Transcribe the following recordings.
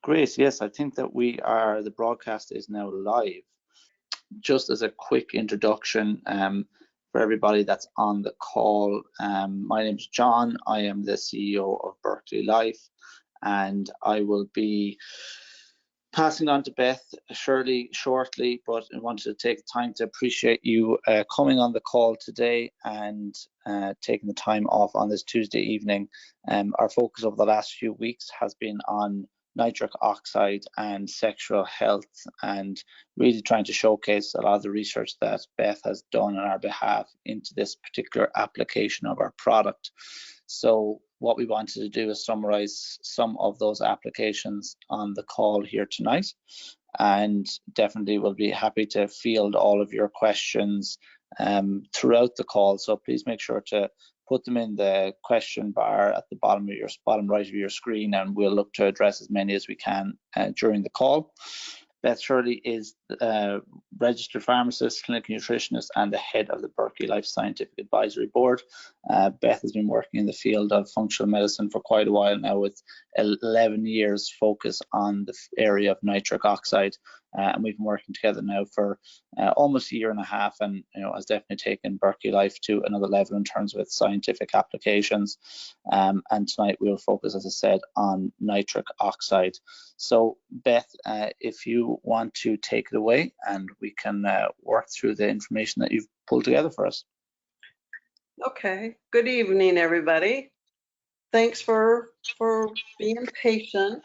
Great. Yes, I think that the broadcast is now live. Just as a quick introduction for everybody that's on the call, my name is John. I am the CEO of Berkeley Life, and I will be passing on to Beth Shirley shortly, but I wanted to take time to appreciate you coming on the call today and taking the time off on this Tuesday evening. Our focus over the last few weeks has been on nitric oxide and sexual health, and really trying to showcase a lot of the research that Beth has done on our behalf into this particular application of our product. So what we wanted to do is summarize some of those applications on the call here tonight, and definitely will be happy to field all of your questions throughout the call. So please make sure to put them in the question bar at the bottom right of your screen, and we'll look to address as many as we can during the call. Beth Shirley is a registered pharmacist, clinical nutritionist, and the head of the Berkeley Life Scientific Advisory Board. Beth has been working in the field of functional medicine for quite a while now, with 11 years focus on the area of nitric oxide, and we've been working together now for almost a year and a half, and has definitely taken Berkeley Life to another level in terms of its scientific applications. And tonight we'll focus, as I said, on nitric oxide. So Beth, if you want to take it away, and we can work through the information that you've pulled together for us. Okay, good evening, everybody. Thanks for being patient.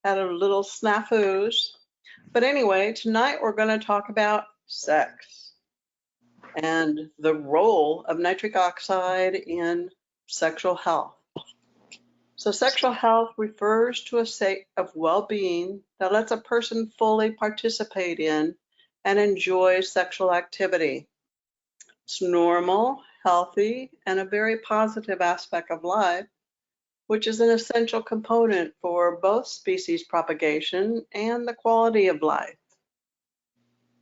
Had a little snafus. But anyway, tonight we're going to talk about sex and the role of nitric oxide in sexual health. So sexual health refers to a state of well-being that lets a person fully participate in and enjoy sexual activity. It's normal, healthy, and a very positive aspect of life, which is an essential component for both species propagation and the quality of life.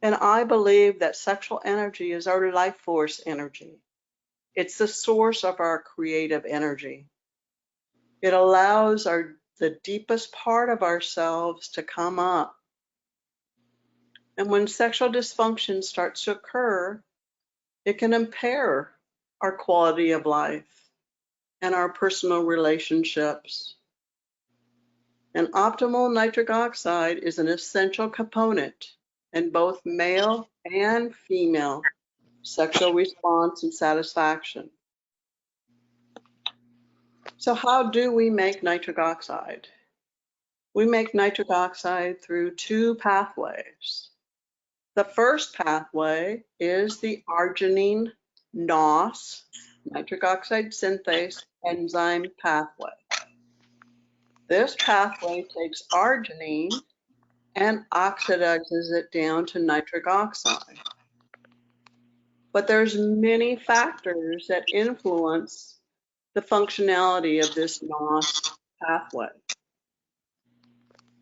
And I believe that sexual energy is our life force energy. It's the source of our creative energy. It allows the deepest part of ourselves to come up. And when sexual dysfunction starts to occur, it can impair our quality of life and our personal relationships. And optimal nitric oxide is an essential component in both male and female sexual response and satisfaction. So how do we make nitric oxide? We make nitric oxide through two pathways. The first pathway is the arginine NOS, nitric oxide synthase enzyme pathway. This pathway takes arginine and oxidizes it down to nitric oxide. But there's many factors that influence the functionality of this NOS pathway.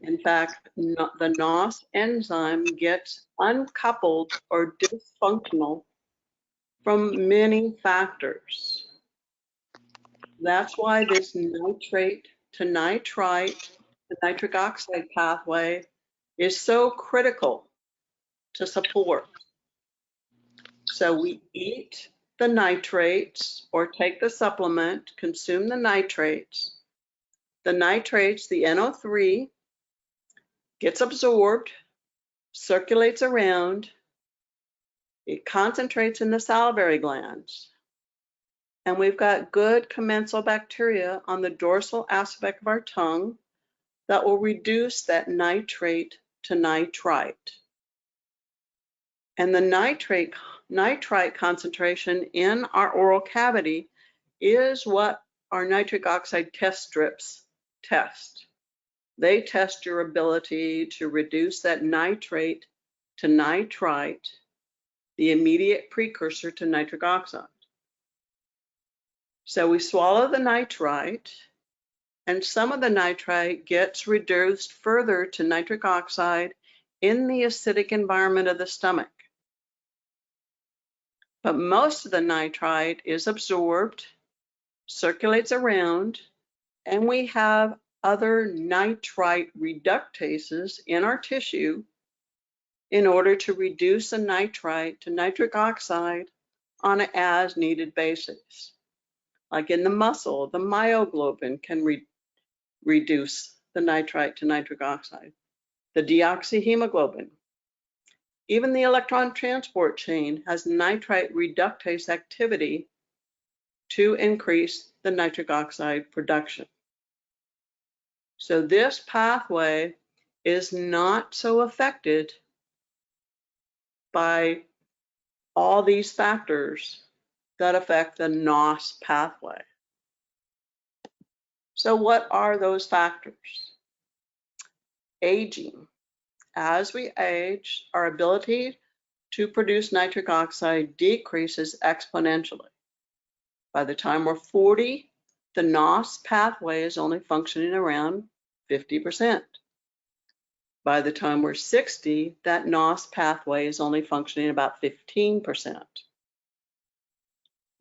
In fact, the NOS enzyme gets uncoupled or dysfunctional from many factors. That's why this nitrate to nitrite, the nitric oxide pathway, is so critical to support. So we eat the nitrates or take the supplement, consume the nitrates. The nitrates, the NO3, gets absorbed, circulates around, it concentrates in the salivary glands. And we've got good commensal bacteria on the dorsal aspect of our tongue that will reduce that nitrate to nitrite. And the nitrite concentration in our oral cavity is what our nitric oxide test strips test. They test your ability to reduce that nitrate to nitrite, the immediate precursor to nitric oxide. So we swallow the nitrite, and some of the nitrite gets reduced further to nitric oxide in the acidic environment of the stomach. But most of the nitrite is absorbed, circulates around, and we have other nitrite reductases in our tissue in order to reduce the nitrite to nitric oxide on an as-needed basis. Like in the muscle, the myoglobin can reduce the nitrite to nitric oxide, the deoxyhemoglobin. Even the electron transport chain has nitrite reductase activity to increase the nitric oxide production. So this pathway is not so affected by all these factors that affect the NOS pathway. So what are those factors? Aging. As we age, our ability to produce nitric oxide decreases exponentially. By the time we're 40, the NOS pathway is only functioning around 50%. By the time we're 60, that NOS pathway is only functioning about 15%.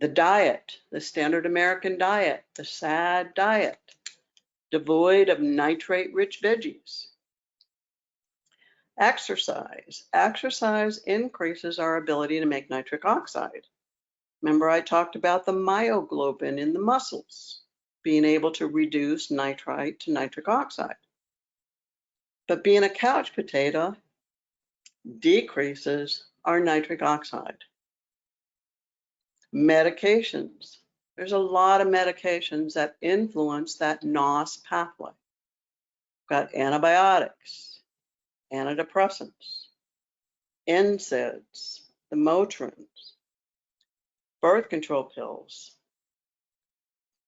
The diet, the standard American diet, the SAD diet, devoid of nitrate-rich veggies. Exercise. Exercise increases our ability to make nitric oxide. Remember, I talked about the myoglobin in the muscles being able to reduce nitrite to nitric oxide. But being a couch potato decreases our nitric oxide. Medications. There's a lot of medications that influence that NOS pathway. We've got antibiotics, antidepressants, NSAIDs, the Motrins, birth control pills,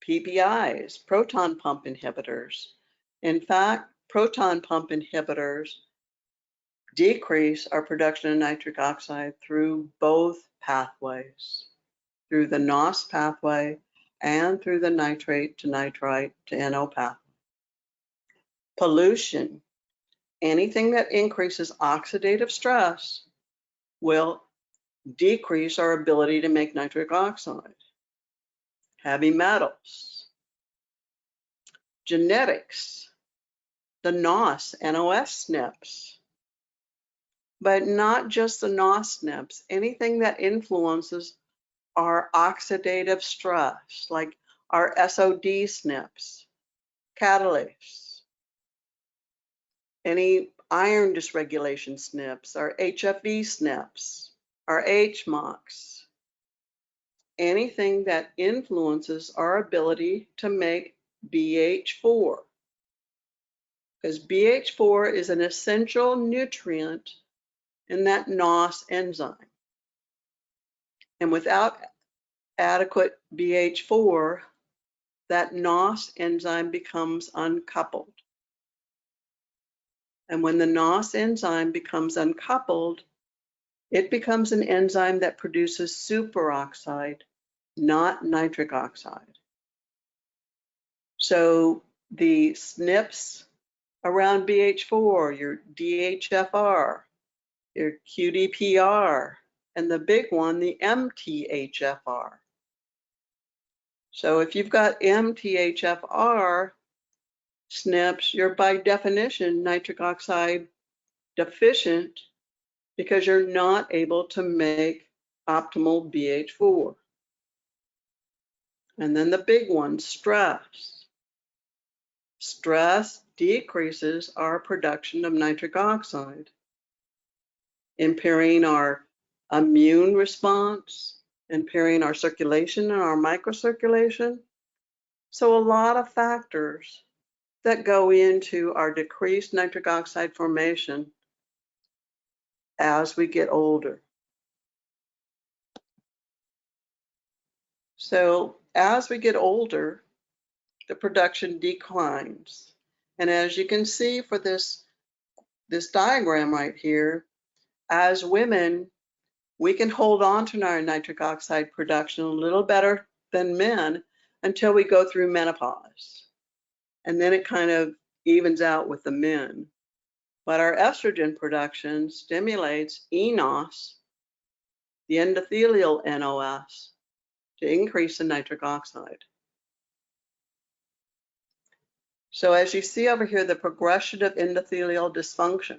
PPIs, proton pump inhibitors. In fact, proton pump inhibitors decrease our production of nitric oxide through both pathways, through the NOS pathway and through the nitrate to nitrite to NO pathway. Pollution. Anything that increases oxidative stress will decrease our ability to make nitric oxide. Heavy metals. Genetics. The NOS SNPs. But not just the NOS SNPs, anything that influences our oxidative stress, like our SOD SNPs, catalase, any iron dysregulation SNPs, our HFE SNPs, our HMOCs, anything that influences our ability to make BH4. Because BH4 is an essential nutrient in that NOS enzyme. And without adequate BH4, that NOS enzyme becomes uncoupled. And when the NOS enzyme becomes uncoupled, it becomes an enzyme that produces superoxide, not nitric oxide. So the SNPs around BH4, your DHFR, your QDPR, and the big one, the MTHFR. So if you've got MTHFR SNPs, you're by definition nitric oxide deficient because you're not able to make optimal BH4. And then the big one, stress. Stress decreases our production of nitric oxide, impairing our immune response, impairing our circulation and our microcirculation. So a lot of factors that go into our decreased nitric oxide formation as we get older. So as we get older, the production declines. And as you can see for this diagram right here, as women, we can hold on to our nitric oxide production a little better than men until we go through menopause. And then it kind of evens out with the men. But our estrogen production stimulates eNOS, the endothelial NOS, to increase the nitric oxide. So as you see over here, the progression of endothelial dysfunction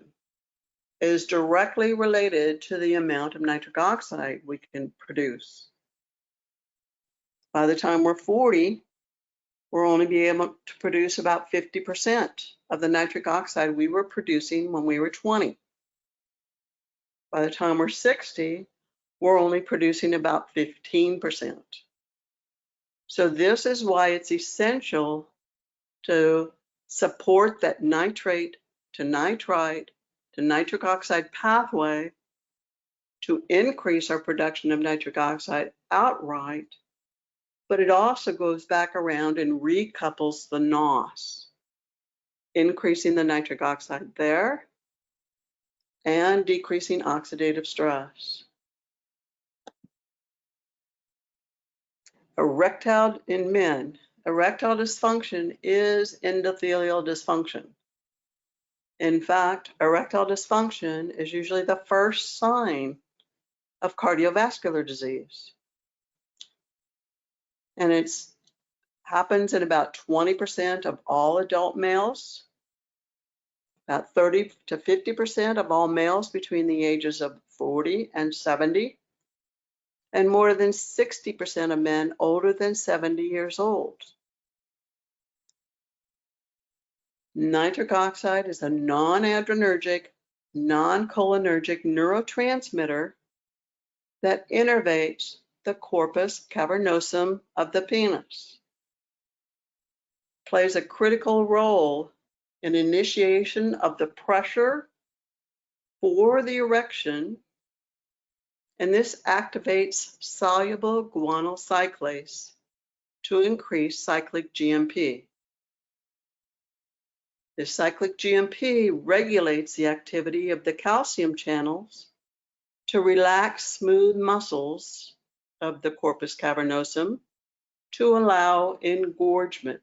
is directly related to the amount of nitric oxide we can produce. By the time we're 40, we'll only be able to produce about 50% of the nitric oxide we were producing when we were 20. By the time we're 60, we're only producing about 15%. So this is why it's essential to support that nitrate to nitrite to nitric oxide pathway to increase our production of nitric oxide outright, but it also goes back around and recouples the NOS, increasing the nitric oxide there and decreasing oxidative stress. In men, erectile dysfunction is endothelial dysfunction. In fact, erectile dysfunction is usually the first sign of cardiovascular disease. And it happens in about 20% of all adult males, about 30 to 50% of all males between the ages of 40 and 70, and more than 60% of men older than 70 years old. Nitric oxide is a non-adrenergic, non-cholinergic neurotransmitter that innervates the corpus cavernosum of the penis. Plays a critical role in initiation of the pressure for the erection, and this activates soluble guanyl cyclase to increase cyclic GMP. The cyclic GMP regulates the activity of the calcium channels to relax smooth muscles of the corpus cavernosum to allow engorgement.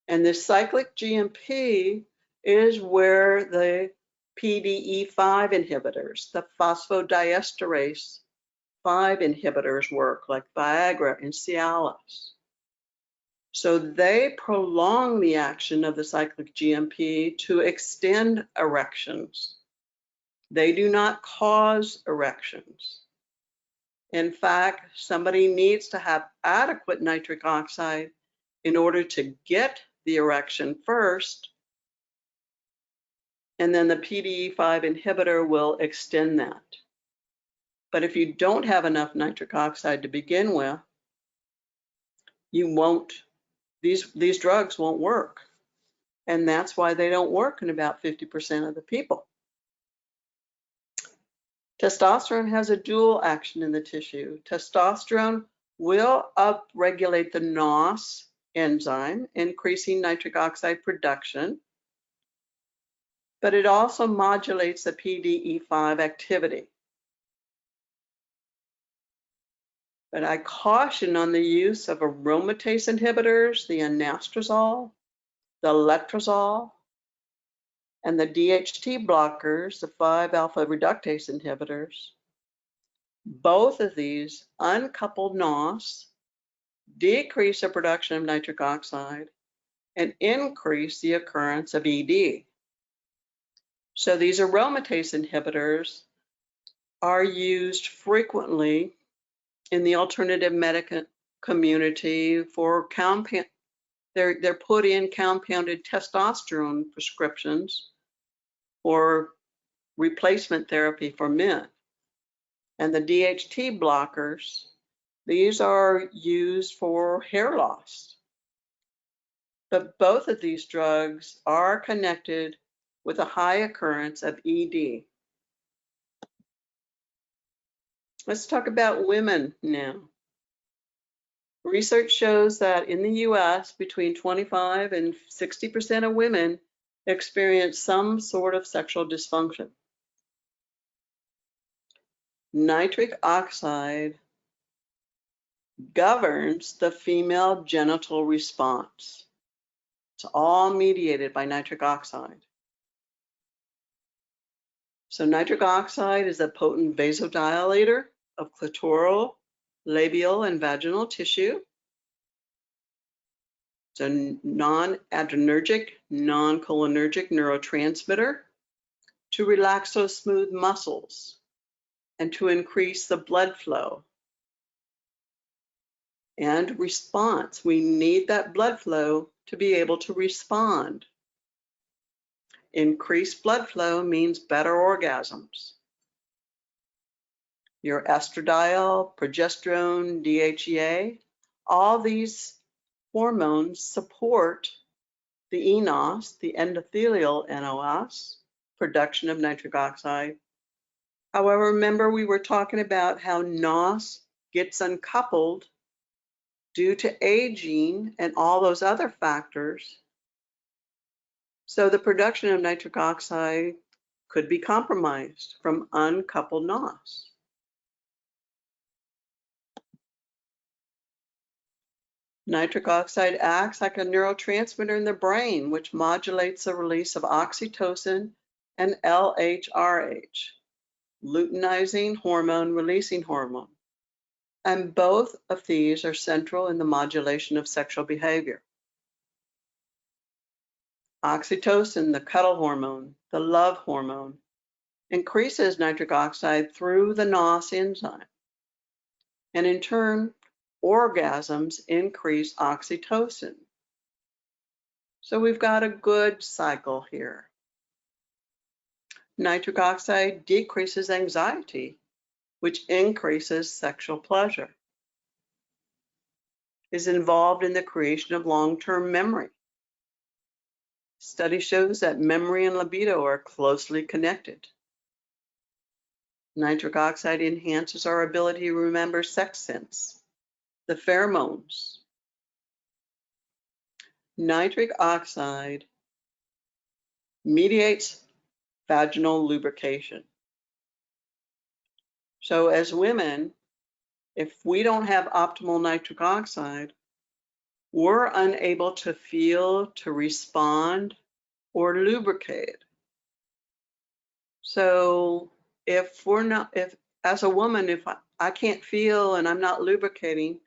And this cyclic GMP is where the PDE5 inhibitors, the phosphodiesterase 5 inhibitors work, like Viagra and Cialis. So they prolong the action of the cyclic GMP to extend erections. They do not cause erections. In fact, somebody needs to have adequate nitric oxide in order to get the erection first, and then the PDE5 inhibitor will extend that. But if you don't have enough nitric oxide to begin with, you won't, these drugs won't work. And that's why they don't work in about 50% of the people. Testosterone has a dual action in the tissue. Testosterone will upregulate the NOS enzyme, increasing nitric oxide production, but it also modulates the PDE5 activity. But I caution on the use of aromatase inhibitors, the anastrozole, the letrozole, and the DHT blockers, the 5-alpha reductase inhibitors. Both of these uncouple NOS, decrease the production of nitric oxide, and increase the occurrence of ED. So these aromatase inhibitors are used frequently in the alternative medical community for compound. They're put in compounded testosterone prescriptions or replacement therapy for men. And the DHT blockers, these are used for hair loss. But both of these drugs are connected with a high occurrence of ED. Let's talk about women now. Research shows that in the US, between 25 and 60% of women experience some sort of sexual dysfunction. Nitric oxide governs the female genital response. It's all mediated by nitric oxide. So nitric oxide is a potent vasodilator of clitoral, labial, and vaginal tissue. It's a non-adrenergic, non-cholinergic neurotransmitter to relax those smooth muscles and to increase the blood flow and response. We need that blood flow to be able to respond. Increased blood flow means better orgasms. Your estradiol, progesterone, DHEA, all these hormones support the eNOS, the endothelial NOS, production of nitric oxide. However, remember we were talking about how NOS gets uncoupled due to aging and all those other factors. So the production of nitric oxide could be compromised from uncoupled NOS. Nitric oxide acts like a neurotransmitter in the brain, which modulates the release of oxytocin and LHRH, luteinizing hormone releasing hormone. And both of these are central in the modulation of sexual behavior. Oxytocin, the cuddle hormone, the love hormone, increases nitric oxide through the NOS enzyme. And in turn, orgasms increase oxytocin. So we've got a good cycle here. Nitric oxide decreases anxiety, which increases sexual pleasure. Is involved in the creation of long-term memory. Study shows that memory and libido are closely connected. Nitric oxide enhances our ability to remember sex scents, the pheromones. Nitric oxide mediates vaginal lubrication. So as women, if we don't have optimal nitric oxide, we're unable to feel, to respond, or lubricate. So if as a woman, if I can't feel and I'm not lubricating,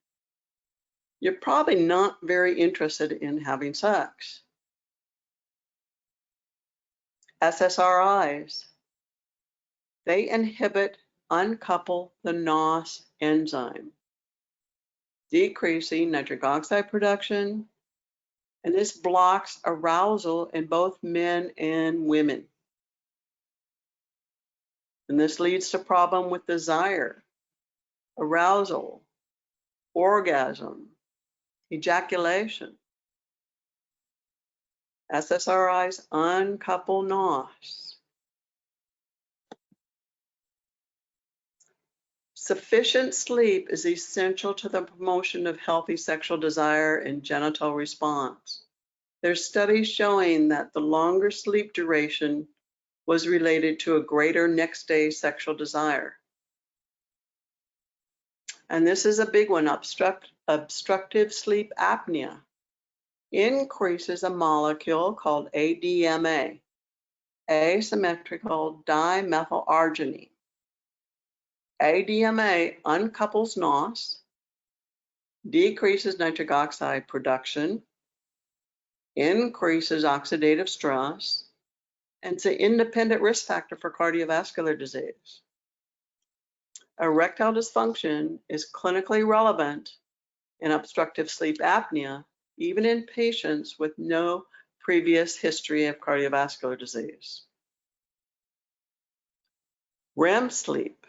you're probably not very interested in having sex. SSRIs, they inhibit, uncouple the NOS enzyme, decreasing nitric oxide production, and this blocks arousal in both men and women. And this leads to problem with desire, arousal, orgasm, ejaculation. SSRIs uncouple NOS. Sufficient sleep is essential to the promotion of healthy sexual desire and genital response. There's studies showing that the longer sleep duration was related to a greater next day sexual desire. And this is a big one, obstructive sleep apnea increases a molecule called ADMA, asymmetrical dimethylarginine. ADMA uncouples NOS, decreases nitric oxide production, increases oxidative stress, and it's an independent risk factor for cardiovascular disease. Erectile dysfunction is clinically relevant in obstructive sleep apnea, even in patients with no previous history of cardiovascular disease. REM sleep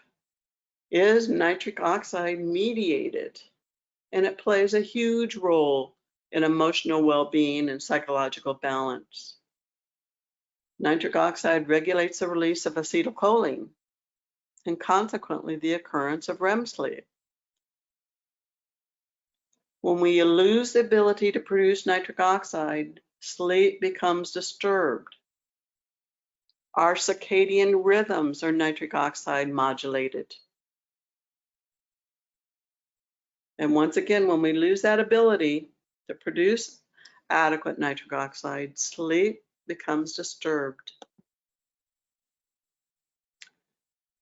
is nitric oxide mediated, and it plays a huge role in emotional well-being and psychological balance. Nitric oxide regulates the release of acetylcholine and consequently the occurrence of REM sleep. When we lose the ability to produce nitric oxide, sleep becomes disturbed. Our circadian rhythms are nitric oxide modulated. And once again, when we lose that ability to produce adequate nitric oxide, sleep becomes disturbed.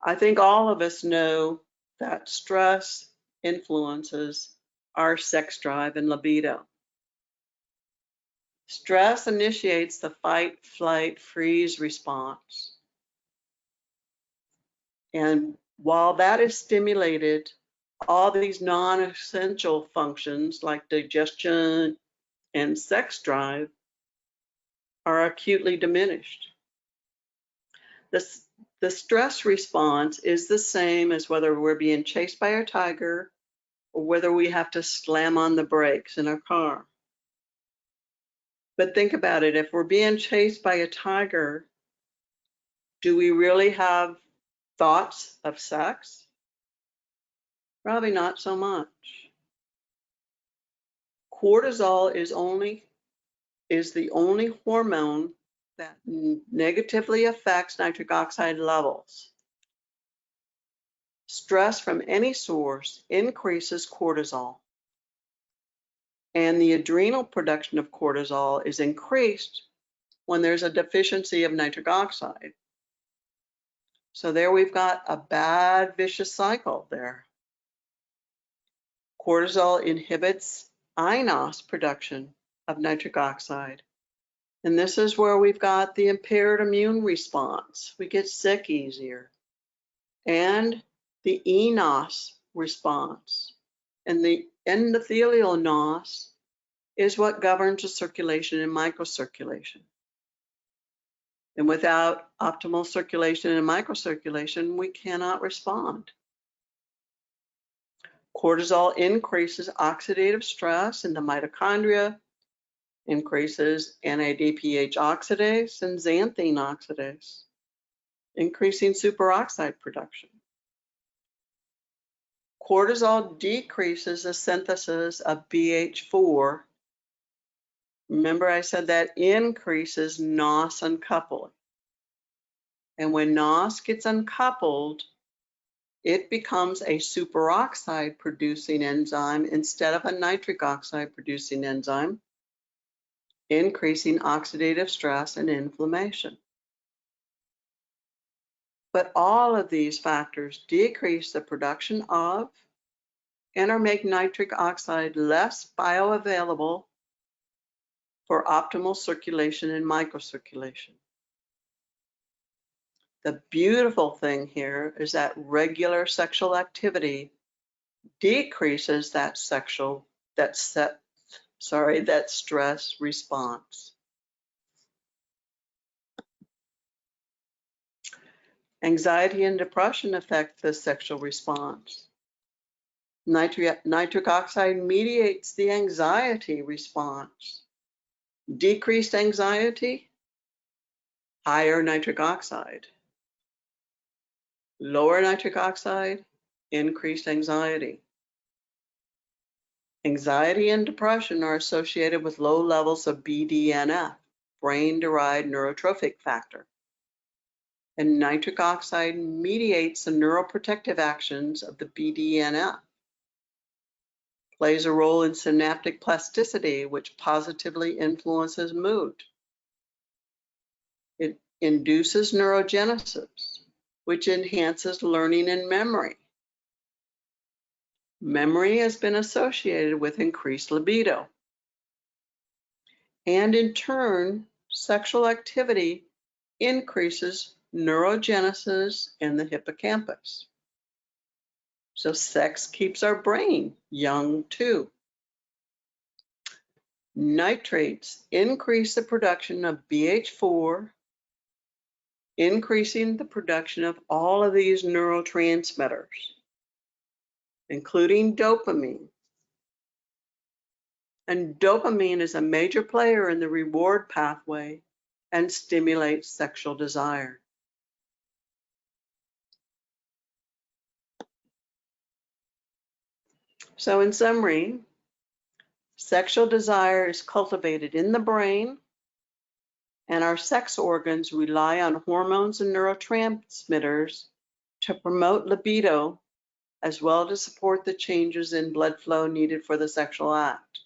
I think all of us know that stress influences our sex drive and libido. Stress initiates the fight, flight, freeze response. And while that is stimulated, all these non-essential functions like digestion and sex drive are acutely diminished. The stress response is the same as whether we're being chased by a tiger or whether we have to slam on the brakes in our car. But think about it, if we're being chased by a tiger, do we really have thoughts of sex? Probably not so much. Cortisol is the only hormone that negatively affects nitric oxide levels. Stress from any source increases cortisol, and the adrenal production of cortisol is increased when there's a deficiency of nitric oxide. So there we've got a bad vicious cycle there. Cortisol inhibits iNOS production of nitric oxide. And this is where we've got the impaired immune response. We get sick easier. And the eNOS response. And the endothelial NOS is what governs the circulation and microcirculation. And without optimal circulation and microcirculation, we cannot respond. Cortisol increases oxidative stress in the mitochondria, increases NADPH oxidase and xanthine oxidase, increasing superoxide production. Cortisol decreases the synthesis of BH4. Remember I said that increases NOS uncoupling. And when NOS gets uncoupled, it becomes a superoxide producing enzyme instead of a nitric oxide producing enzyme, increasing oxidative stress and inflammation. But all of these factors decrease the production of and or make nitric oxide less bioavailable for optimal circulation and microcirculation. The beautiful thing here is that regular sexual activity decreases that stress response. Anxiety and depression affect the sexual response. Nitric oxide mediates the anxiety response. Decreased anxiety, higher nitric oxide. Lower nitric oxide, increased anxiety. Anxiety and depression are associated with low levels of BDNF, brain-derived neurotrophic factor. And nitric oxide mediates the neuroprotective actions of the BDNF. Plays a role in synaptic plasticity, which positively influences mood. It induces neurogenesis, which enhances learning and memory. Memory has been associated with increased libido. And in turn, sexual activity increases neurogenesis in the hippocampus. So sex keeps our brain young too. Nitrates increase the production of BH4, increasing the production of all of these neurotransmitters, including dopamine. And dopamine is a major player in the reward pathway and stimulates sexual desire. So in summary, sexual desire is cultivated in the brain, and our sex organs rely on hormones and neurotransmitters to promote libido, as well as support the changes in blood flow needed for the sexual act.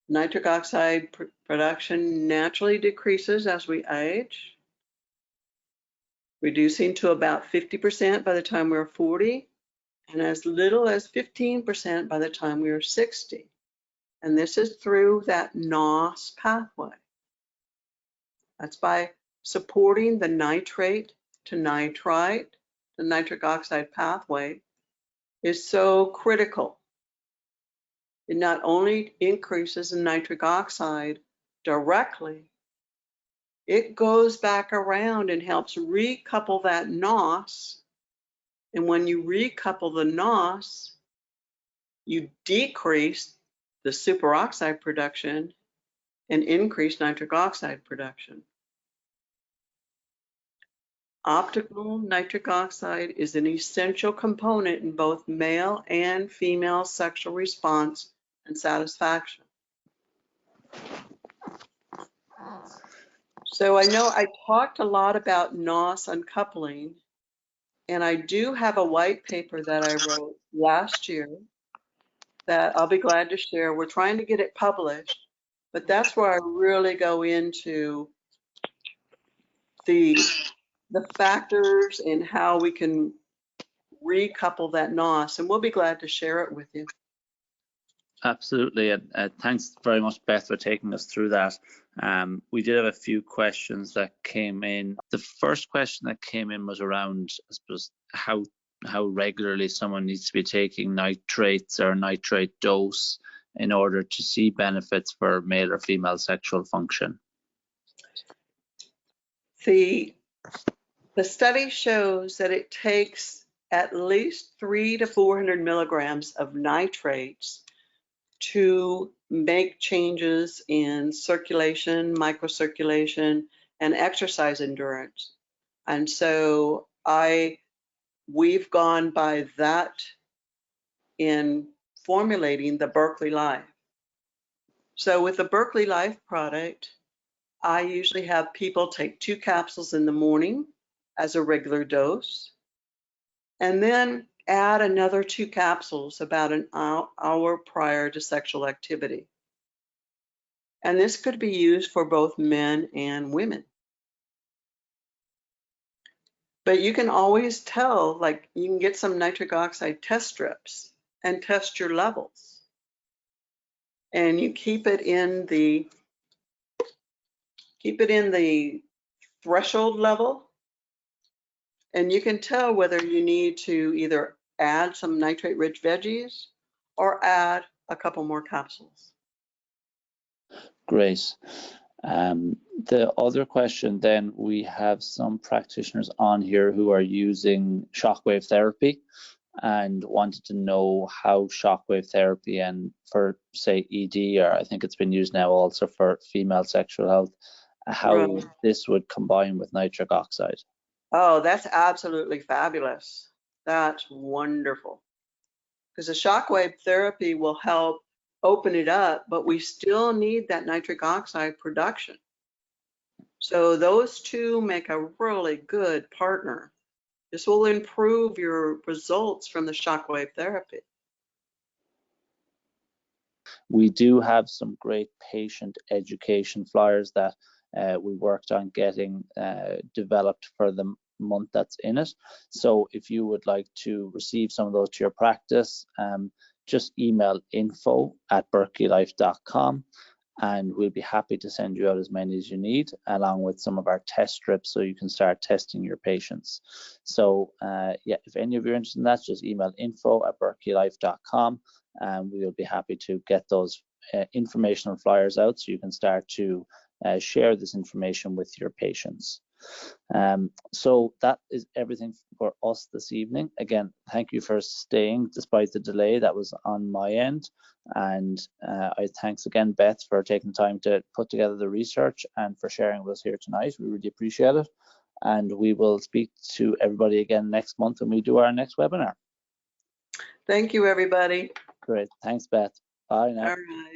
Nitric oxide production naturally decreases as we age, reducing to about 50% by the time we're 40, and as little as 15% by the time we are 60. And this is through that NOS pathway. That's by supporting the nitrate to nitrite, the nitric oxide pathway is so critical. It not only increases the nitric oxide directly, it goes back around and helps recouple that NOS. And when you recouple the NOS, you decrease the superoxide production and increase nitric oxide production. Optimal nitric oxide is an essential component in both male and female sexual response and satisfaction. So I know I talked a lot about NOS uncoupling, and I do have a white paper that I wrote last year that I'll be glad to share. We're trying to get it published, but that's where I really go into the factors and how we can recouple that NOS, and we'll be glad to share it with you. Absolutely, and thanks very much, Beth, for taking us through that. We did have a few questions that came in. The first question that came in was around, I suppose, how regularly someone needs to be taking nitrates or nitrate dose in order to see benefits for male or female sexual function. The study shows that it takes at least 300 to 400 milligrams of nitrates to make changes in circulation, microcirculation, and exercise endurance. And so we've gone by that in formulating the Berkeley Life. So with the Berkeley Life product, I usually have people take 2 capsules in the morning as a regular dose, and then add another 2 capsules about an hour prior to sexual activity. And this could be used for both men and women. But you can always tell, like you can get some nitric oxide test strips and test your levels. And you keep it in the threshold level, and you can tell whether you need to either add some nitrate-rich veggies or add a couple more capsules. Great. The other question then, we have some practitioners on here who are using shockwave therapy and wanted to know how shockwave therapy and for, say, ED, or I think it's been used now also for female sexual health, how this would combine with nitric oxide. Oh, that's absolutely fabulous. That's wonderful. Because the shockwave therapy will help open it up, but we still need that nitric oxide production. So those two make a really good partner. This will improve your results from the shockwave therapy. We do have some great patient education flyers that we worked on getting developed for the month that's in it. So if you would like to receive some of those to your practice, just email info@berkeleylife.com and we'll be happy to send you out as many as you need, along with some of our test strips so you can start testing your patients. So yeah, if any of you are interested in that, just email info@berkeleylife.com and we will be happy to get those informational flyers out so you can start to share this information with your patients. So that is everything for us this evening. Again, thank you for staying despite the delay that was on my end, and I thanks again Beth for taking time to put together the research and for sharing with us here tonight. We really appreciate it, and we will speak to everybody again next month when we do our next webinar. Thank you, everybody. Great, thanks Beth. Bye now. All right.